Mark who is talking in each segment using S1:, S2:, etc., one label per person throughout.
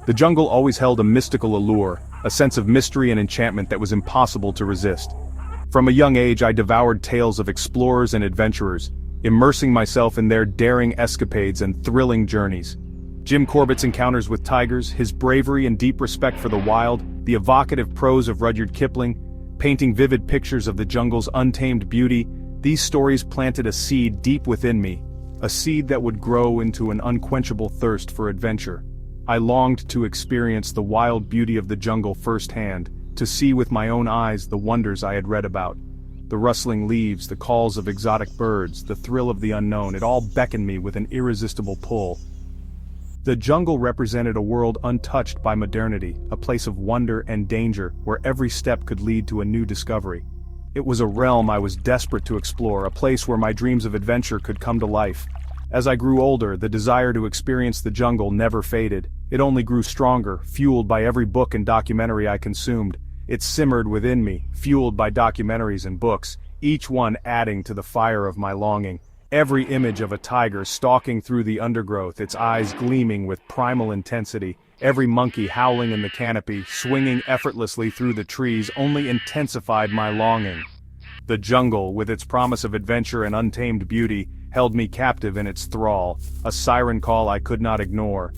S1: The jungle always held a mystical allure, a sense of mystery and enchantment that was impossible to resist. From a young age I devoured tales of explorers and adventurers, immersing myself in their daring escapades and thrilling journeys. Jim Corbett's encounters with tigers, his bravery and deep respect for the wild, the evocative prose of Rudyard Kipling, painting vivid pictures of the jungle's untamed beauty, these stories planted a seed deep within me, a seed that would grow into an unquenchable thirst for adventure. I longed to experience the wild beauty of the jungle firsthand, to see with my own eyes the wonders I had read about. The rustling leaves, the calls of exotic birds, the thrill of the unknown, it all beckoned me with an irresistible pull. The jungle represented a world untouched by modernity, a place of wonder and danger where every step could lead to a new discovery. It was a realm I was desperate to explore, a place where my dreams of adventure could come to life. As I grew older, the desire to experience the jungle never faded. It only grew stronger, fueled by every book and documentary I consumed. It simmered within me, fueled by documentaries and books, each one adding to the fire of my longing. Every image of a tiger stalking through the undergrowth, its eyes gleaming with primal intensity, every monkey howling in the canopy, swinging effortlessly through the trees, only intensified my longing. The jungle, with its promise of adventure and untamed beauty, held me captive in its thrall, a siren call I could not ignore.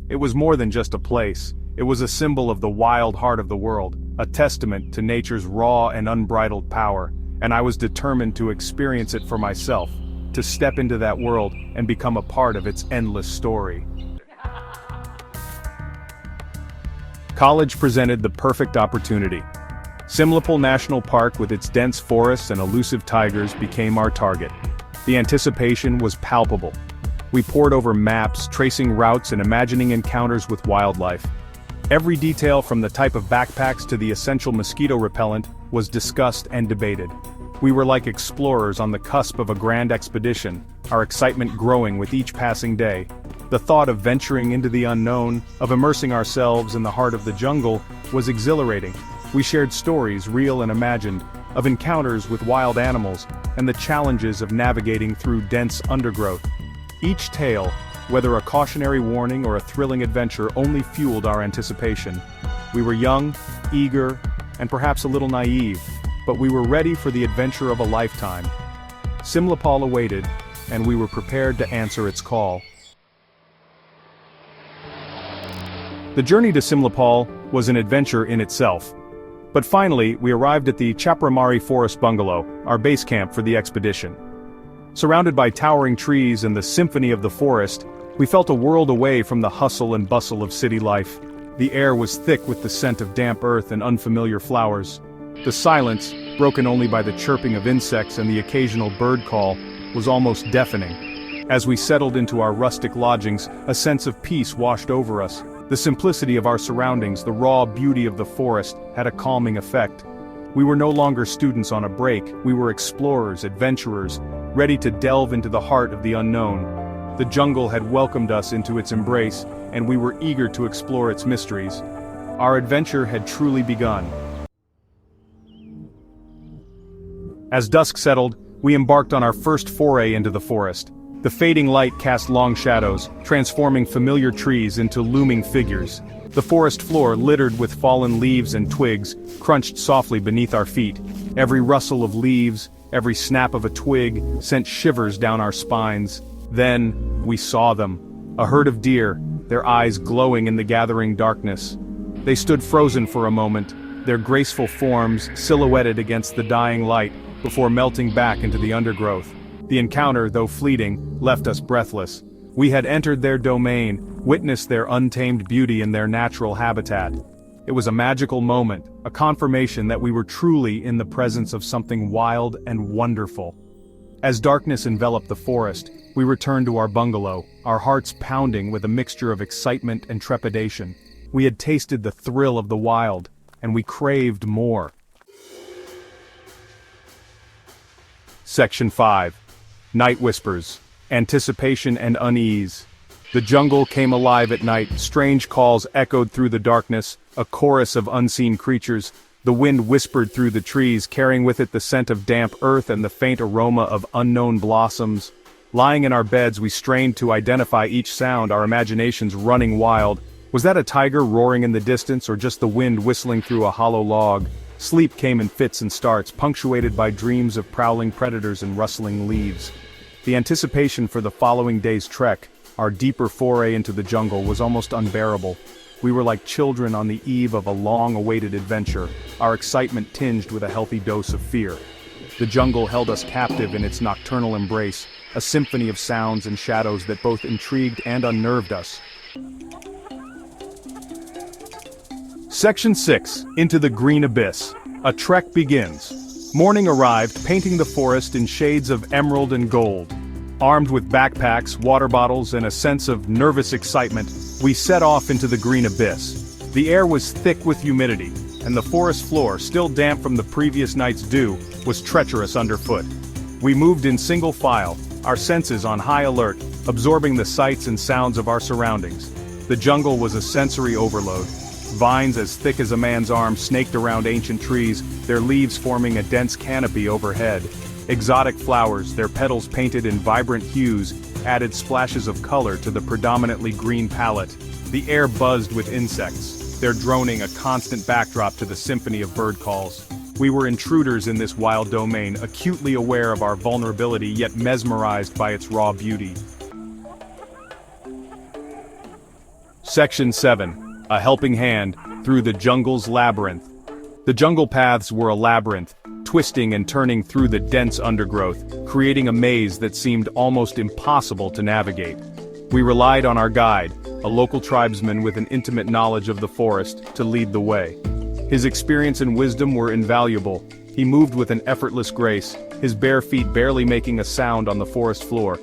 S1: It was more than just a place. It was a symbol of the wild heart of the world, a testament to nature's raw and unbridled power, and I was determined to experience it for myself, to step into that world and become a part of its endless story. College presented the perfect opportunity. Simlipal National Park with its dense forests and elusive tigers became our target. The anticipation was palpable. We pored over maps, tracing routes and imagining encounters with wildlife. Every detail from the type of backpacks to the essential mosquito repellent was discussed and debated. We were like explorers on the cusp of a grand expedition, our excitement growing with each passing day. The thought of venturing into the unknown, of immersing ourselves in the heart of the jungle, was exhilarating. We shared stories, real and imagined, of encounters with wild animals, and the challenges of navigating through dense undergrowth. Each tale, whether a cautionary warning or a thrilling adventure, only fueled our anticipation. We were young, eager, and perhaps a little naive, but we were ready for the adventure of a lifetime. Simlipal awaited, and we were prepared to answer its call. The journey to Simlipal was an adventure in itself. But finally, we arrived at the Chapramari Forest Bungalow, our base camp for the expedition. Surrounded by towering trees and the symphony of the forest, we felt a world away from the hustle and bustle of city life. The air was thick with the scent of damp earth and unfamiliar flowers. The silence, broken only by the chirping of insects and the occasional bird call, was almost deafening. As we settled into our rustic lodgings, a sense of peace washed over us. The simplicity of our surroundings, the raw beauty of the forest, had a calming effect. We were no longer students on a break, we were explorers, adventurers, ready to delve into the heart of the unknown. The jungle had welcomed us into its embrace, and we were eager to explore its mysteries. Our adventure had truly begun. As dusk settled, we embarked on our first foray into the forest. The fading light cast long shadows, transforming familiar trees into looming figures. The forest floor, littered with fallen leaves and twigs, crunched softly beneath our feet. Every rustle of leaves, every snap of a twig, sent shivers down our spines. Then, we saw them. A herd of deer, their eyes glowing in the gathering darkness. They stood frozen for a moment, their graceful forms silhouetted against the dying light, before melting back into the undergrowth. The encounter, though fleeting, left us breathless. We had entered their domain, witnessed their untamed beauty in their natural habitat. It was a magical moment, a confirmation that we were truly in the presence of something wild and wonderful. As darkness enveloped the forest, we returned to our bungalow, our hearts pounding with a mixture of excitement and trepidation. We had tasted the thrill of the wild, and we craved more. Section 5. Night Whispers. Anticipation and Unease. The jungle came alive at night, strange calls echoed through the darkness, a chorus of unseen creatures. The wind whispered through the trees, carrying with it the scent of damp earth and the faint aroma of unknown blossoms. Lying in our beds, we strained to identify each sound, our imaginations running wild. Was that a tiger roaring in the distance or just the wind whistling through a hollow log? Sleep came in fits and starts, punctuated by dreams of prowling predators and rustling leaves. The anticipation for the following day's trek, our deeper foray into the jungle, was almost unbearable. We were like children on the eve of a long-awaited adventure, our excitement tinged with a healthy dose of fear. The jungle held us captive in its nocturnal embrace, a symphony of sounds and shadows that both intrigued and unnerved us. Section 6, Into the Green Abyss. A trek begins. Morning arrived, painting the forest in shades of emerald and gold. Armed with backpacks, water bottles, and a sense of nervous excitement, we set off into the green abyss. The air was thick with humidity, and the forest floor, still damp from the previous night's dew, was treacherous underfoot. We moved in single file, our senses on high alert, absorbing the sights and sounds of our surroundings. The jungle was a sensory overload. Vines as thick as a man's arm snaked around ancient trees, their leaves forming a dense canopy overhead. Exotic flowers, their petals painted in vibrant hues, added splashes of color to the predominantly green palette. The air buzzed with insects, their droning a constant backdrop to the symphony of bird calls. We were intruders in this wild domain, acutely aware of our vulnerability yet mesmerized by its raw beauty. Section 7. A helping hand through the jungle's labyrinth. The jungle paths were a labyrinth, twisting and turning through the dense undergrowth, creating a maze that seemed almost impossible to navigate. We relied on our guide, a local tribesman with an intimate knowledge of the forest, to lead the way. His experience and wisdom were invaluable. He moved with an effortless grace, his bare feet barely making a sound on the forest floor.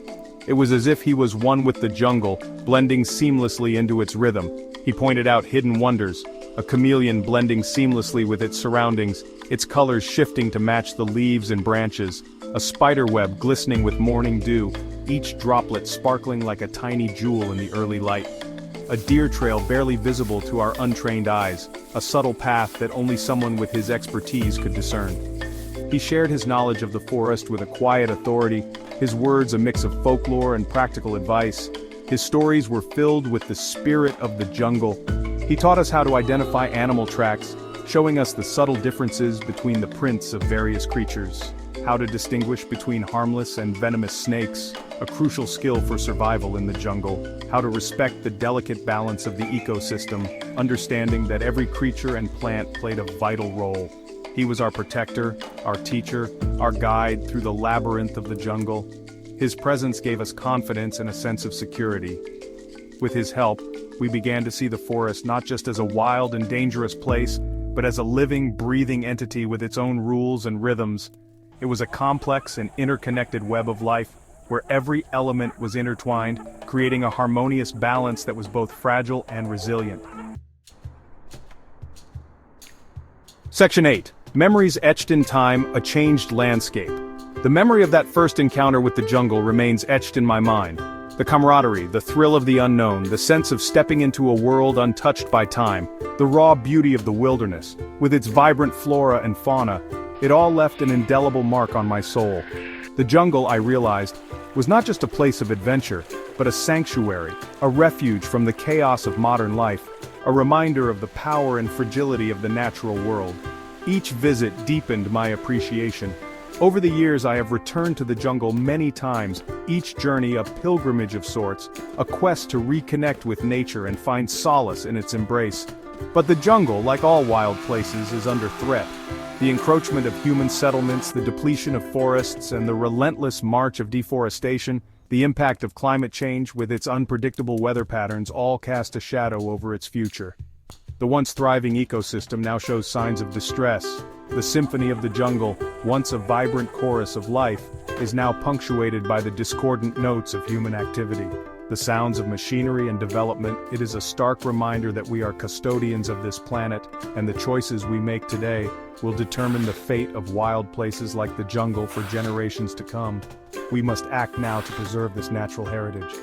S1: It was as if he was one with the jungle, blending seamlessly into its rhythm. He pointed out hidden wonders, a chameleon blending seamlessly with its surroundings, its colors shifting to match the leaves and branches, a spiderweb glistening with morning dew, each droplet sparkling like a tiny jewel in the early light. A deer trail barely visible to our untrained eyes, a subtle path that only someone with his expertise could discern. He shared his knowledge of the forest with a quiet authority, his words a mix of folklore and practical advice. His stories were filled with the spirit of the jungle. He taught us how to identify animal tracks, showing us the subtle differences between the prints of various creatures, how to distinguish between harmless and venomous snakes, a crucial skill for survival in the jungle, how to respect the delicate balance of the ecosystem, understanding that every creature and plant played a vital role. He was our protector, our teacher, our guide through the labyrinth of the jungle. His presence gave us confidence and a sense of security. With his help, we began to see the forest not just as a wild and dangerous place, but as a living, breathing entity with its own rules and rhythms. It was a complex and interconnected web of life, where every element was intertwined, creating a harmonious balance that was both fragile and resilient. Section 8. Memories etched in time, a changed landscape. The memory of that first encounter with the jungle remains etched in my mind. The camaraderie, the thrill of the unknown, the sense of stepping into a world untouched by time, the raw beauty of the wilderness, with its vibrant flora and fauna, it all left an indelible mark on my soul. The jungle, I realized, was not just a place of adventure, but a sanctuary, a refuge from the chaos of modern life, a reminder of the power and fragility of the natural world. Each visit deepened my appreciation. Over the years I have returned to the jungle many times, each journey a pilgrimage of sorts, a quest to reconnect with nature and find solace in its embrace. But the jungle, like all wild places, is under threat. The encroachment of human settlements, the depletion of forests, and the relentless march of deforestation, the impact of climate change with its unpredictable weather patterns all cast a shadow over its future. The once thriving ecosystem now shows signs of distress. The symphony of the jungle, once a vibrant chorus of life, is now punctuated by the discordant notes of human activity. The sounds of machinery and development. It is a stark reminder that we are custodians of this planet, and the choices we make today will determine the fate of wild places like the jungle for generations to come. We must act now to preserve this natural heritage.